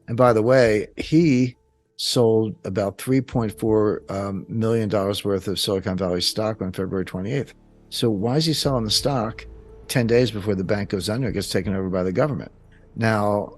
And by the way, he sold about $3.4 million worth of Silicon Valley stock on February 28th. So why is he selling the stock 10 days before the bank goes under and gets taken over by the government? Now,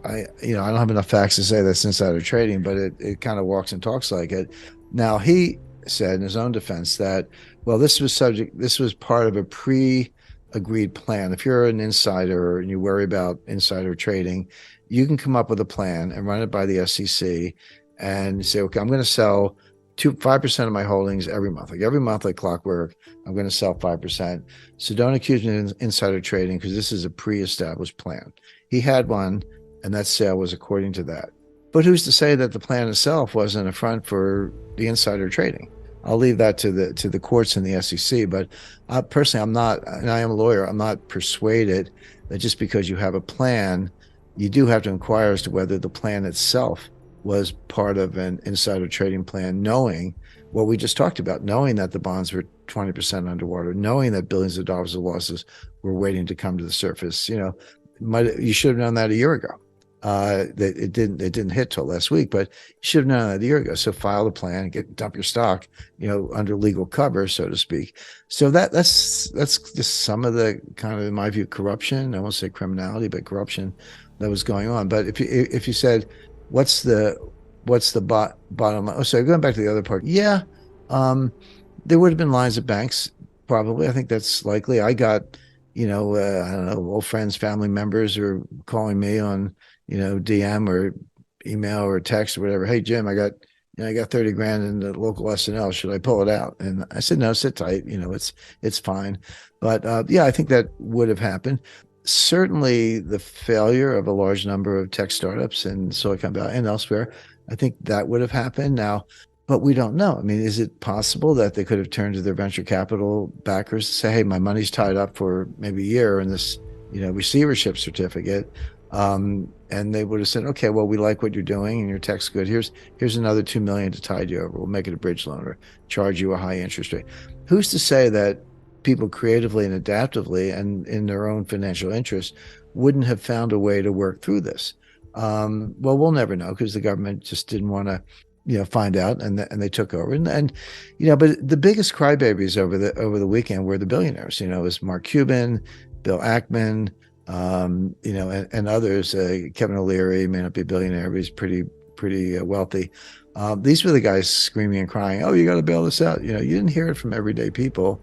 I don't have enough facts to say that's insider trading, but it kind of walks and talks like it. Now, he said in his own defense that, well, this was part of a pre-agreed plan. If you're an insider and you worry about insider trading, you can come up with a plan and run it by the SEC and say, okay, I'm going to sell 5% of my holdings every month. Like every month, like clockwork, I'm going to sell 5%. So don't accuse me of insider trading because this is a pre-established plan. He had one, and that sale was according to that. But who's to say that the plan itself wasn't a front for the insider trading? I'll leave that to the courts and the SEC. But personally, I'm not, and I am a lawyer, I'm not persuaded that just because you have a plan, you do have to inquire as to whether the plan itself was part of an insider trading plan, knowing what we just talked about, knowing that the bonds were 20% underwater, knowing that billions of dollars of losses were waiting to come to the surface. You should have known that a year ago. It didn't hit till last week, but you should have known that a year ago. So file the plan, dump your stock, under legal cover, so to speak. So that's just some of the kind of, in my view, corruption. I won't say criminality, but corruption that was going on. But if you said, what's the bottom line? Oh, sorry, going back to the other part. Yeah, there would have been lines of banks, probably. I think that's likely. I got, I don't know, old friends, family members are calling me on, DM or email or text or whatever. Hey, Jim, I got 30 grand in the local S&L. Should I pull it out? And I said, no, sit tight. It's fine. But yeah, I think that would have happened. Certainly the failure of a large number of tech startups in Silicon Valley and elsewhere, I think that would have happened now, but we don't know. I mean, is it possible that they could have turned to their venture capital backers to say, hey, my money's tied up for maybe a year in this, receivership certificate. And they would have said, okay, well, we like what you're doing and your tech's good. Here's another 2 million to tide you over. We'll make it a bridge loan or charge you a high interest rate. Who's to say that people creatively and adaptively and in their own financial interest wouldn't have found a way to work through this? Well, we'll never know because the government just didn't want to, find out, and they took over. And but the biggest crybabies over the weekend were the billionaires. It was Mark Cuban, Bill Ackman, and others. Kevin O'Leary may not be a billionaire, but he's pretty wealthy. These were the guys screaming and crying, oh, you got to bail this out. You didn't hear it from everyday people.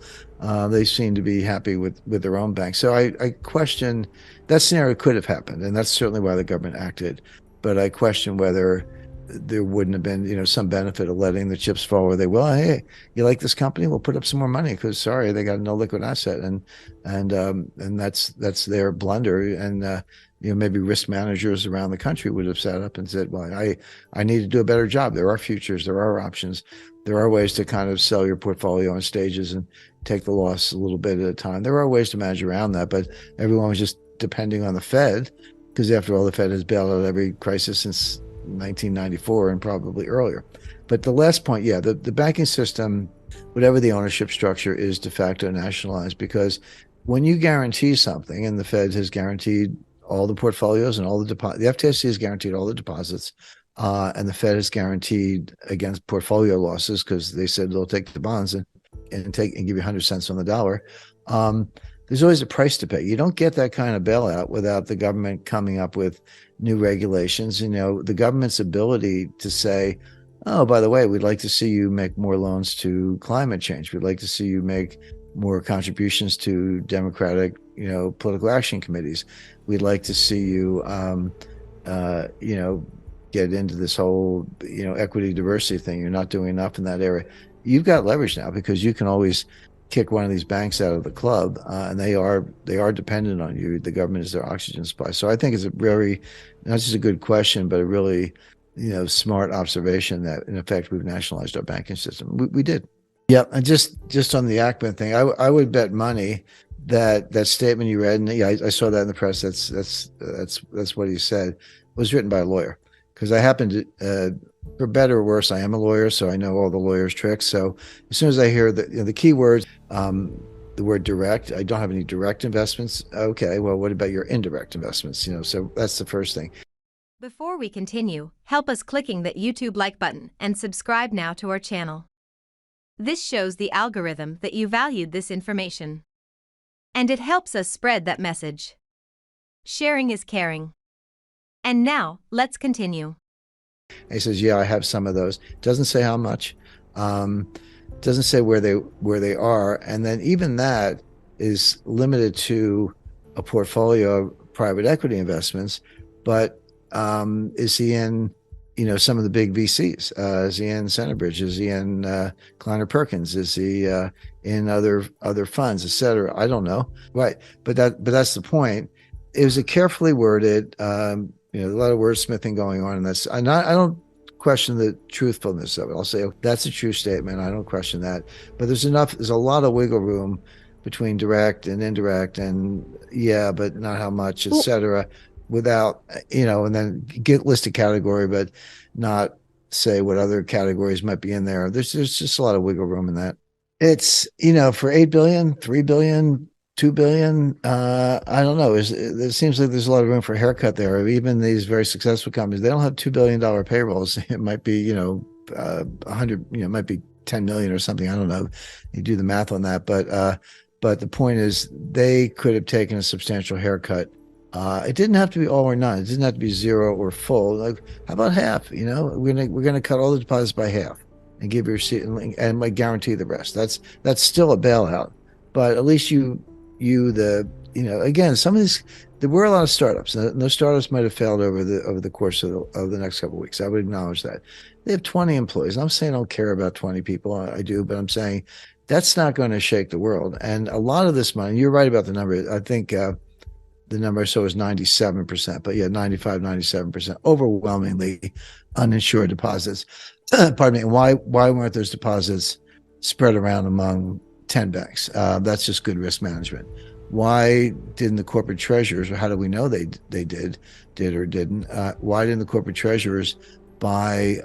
They seem to be happy with their own bank. So I question that scenario could have happened, and that's certainly why the government acted. But I question whether there wouldn't have been, some benefit of letting the chips fall where they will. Hey, you like this company? We'll put up some more money because sorry, they got no liquid asset, and that's their blunder. And maybe risk managers around the country would have sat up and said, well, I need to do a better job. There are futures, there are options, there are ways to kind of sell your portfolio in stages and take the loss a little bit at a time. There are ways to manage around that, but everyone was just depending on the Fed because after all, the Fed has bailed out every crisis since 1994 and probably earlier. But the last point, yeah, the banking system, whatever the ownership structure, is de facto nationalized because when you guarantee something, and the Fed has guaranteed all the portfolios and all the deposits, the FDIC has guaranteed all the deposits, and the Fed has guaranteed against portfolio losses because they said they'll take the bonds and give you 100 cents on the dollar. There's always a price to pay. You don't get that kind of bailout without the government coming up with new regulations. The government's ability to say, oh, by the way, we'd like to see you make more loans to climate change. We'd like to see you make more contributions to Democratic, political action committees. We'd like to see you, get into this whole, equity diversity thing. You're not doing enough in that area. You've got leverage now because you can always kick one of these banks out of the club, and they are dependent on you. The government is their oxygen supply. So I think it's a very, not just a good question, but a really, smart observation that in effect we've nationalized our banking system. We did. Yeah, and just on the Ackman thing, I would bet money that statement you read, and yeah, I saw that in the press. That's what he said. Was written by a lawyer because I happen to. For better or worse, I am a lawyer, so I know all the lawyers' tricks. So as soon as I hear the key words, the word direct, I don't have any direct investments. Okay, well, what about your indirect investments? So that's the first thing. Before we continue, help us clicking that YouTube like button and subscribe now to our channel. This shows the algorithm that you valued this information. And it helps us spread that message. Sharing is caring. And now, let's continue. He says, yeah, I have some of those. Doesn't say how much. Doesn't say where they are. And then even that is limited to a portfolio of private equity investments. But is he in, some of the big VCs? Is he in Centerbridge? Is he in Kleiner Perkins? Is he in other funds, et cetera? I don't know. Right. But that's the point. It was a carefully worded, a lot of wordsmithing going on, and I don't question the truthfulness of it. I'll say, oh, that's a true statement. I don't question that. But there's a lot of wiggle room between direct and indirect, and yeah, but not how much, et cetera, without, and then list a category, but not say what other categories might be in there. There's just a lot of wiggle room in that. It's, for 8 billion, 3 billion, 2 billion, I don't know. It seems like there's a lot of room for a haircut there. Even these very successful companies, they don't have $2 billion payrolls. It might be, 100, it might be 10 million or something. I don't know. You do the math on that. But the point is, they could have taken a substantial haircut. It didn't have to be all or none. It didn't have to be zero or full. Like, how about half? We're gonna cut all the deposits by half and give your seat and like guarantee the rest. That's still a bailout, but at least again, some of these, there were a lot of startups. Those startups might have failed over the course of the next couple of weeks. I would acknowledge that. They have 20 employees. I'm saying I don't care about 20 people. I do, but I'm saying that's not going to shake the world. And a lot of this money, you're right about the number. I think the number I saw was 97%, but yeah, 95, 97%, overwhelmingly uninsured deposits. Pardon me. And why weren't those deposits spread around among 10 banks? That's just good risk management. Why didn't the corporate treasurers, or how do we know they did or didn't? Why didn't the corporate treasurers buy,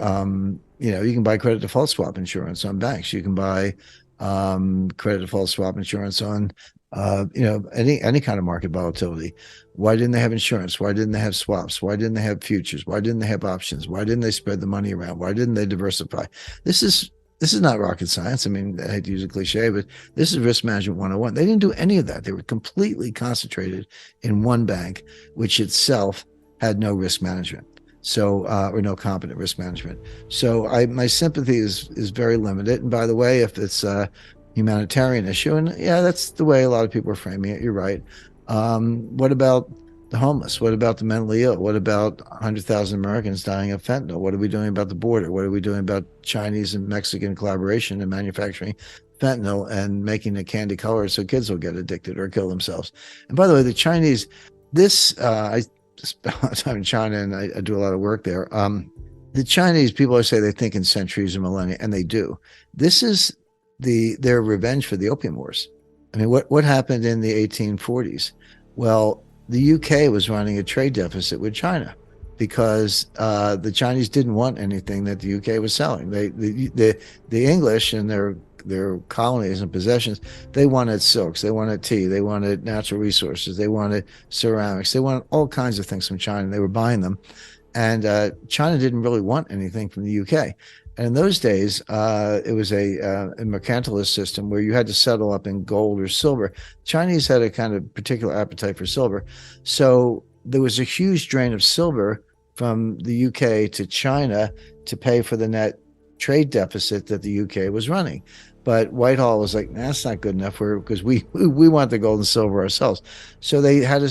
you can buy credit default swap insurance on banks. You can buy credit default swap insurance on, any kind of market volatility. Why didn't they have insurance? Why didn't they have swaps? Why didn't they have futures? Why didn't they have options? Why didn't they spread the money around? Why didn't they diversify? This is not rocket science. I mean, I hate to use a cliche, but this is risk management 101. They didn't do any of that. They were completely concentrated in one bank, which itself had no risk management. So, or no competent risk management. So my sympathy is very limited. And by the way, if it's a humanitarian issue, and yeah, that's the way a lot of people are framing it, you're right. What about the homeless? What about the mentally ill? What about 100,000 Americans dying of fentanyl? What are we doing about the border? What are we doing about Chinese and Mexican collaboration in manufacturing fentanyl and making it candy colored so kids will get addicted or kill themselves? And by the way, the Chinese, I spent a lot of time in China, and I do a lot of work there. The Chinese, people always say they think in centuries or millennia, and they do. This is their revenge for the Opium Wars. I mean, what happened in the 1840s? Well, the UK was running a trade deficit with China because the Chinese didn't want anything that the UK was selling. The English and their colonies and possessions, they wanted silks, they wanted tea, they wanted natural resources, they wanted ceramics, they wanted all kinds of things from China. They were buying them, and China didn't really want anything from the UK. And in those days, it was a mercantilist system where you had to settle up in gold or silver. Chinese had a kind of particular appetite for silver. So there was a huge drain of silver from the UK to China to pay for the net trade deficit that the UK was running. But Whitehall was like, nah, that's not good enough because we want the gold and silver ourselves. So they had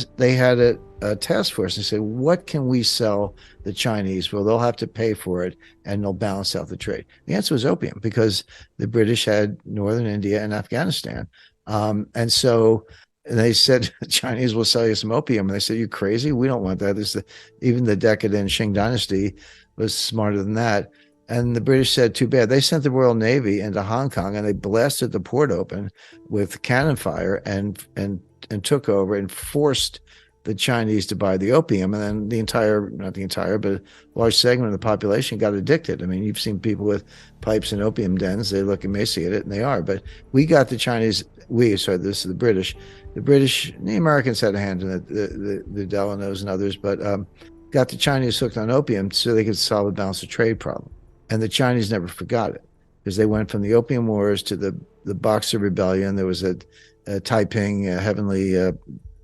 a task force and said, what can we sell the Chinese? Well, they'll have to pay for it and they'll balance out the trade. The answer was opium, because the British had northern India and Afghanistan. And so they said, the Chinese will sell you some opium. And they said, you crazy? We don't want that. Even the decadent Qing dynasty was smarter than that. And the British said, too bad. They sent the Royal Navy into Hong Kong and they blasted the port open with cannon fire and took over and forced the Chinese to buy the opium. And then not the entire, but a large segment of the population got addicted. I mean, you've seen people with pipes and opium dens. They look emaciated, and they are. But we got the Chinese, this is the British. The Americans had a hand in it, the Delanos and others, but got the Chinese hooked on opium so they could solve the balance of trade problem. And the Chinese never forgot it, because they went from the Opium Wars to the Boxer Rebellion. There was a Taiping Heavenly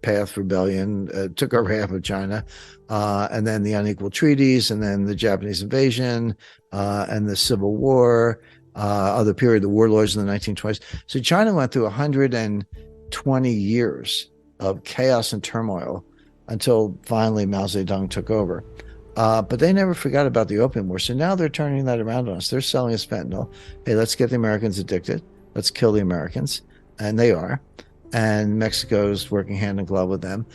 Path Rebellion, took over half of China, and then the unequal treaties, and then the Japanese invasion, and the Civil War, other period, the warlords in the 1920s. So China went through 120 years of chaos and turmoil until finally Mao Zedong took over. But they never forgot about the Opium War. So now they're turning that around on us. They're selling us fentanyl. Hey, let's get the Americans addicted. Let's kill the Americans. And they are. And Mexico's working hand in glove with them.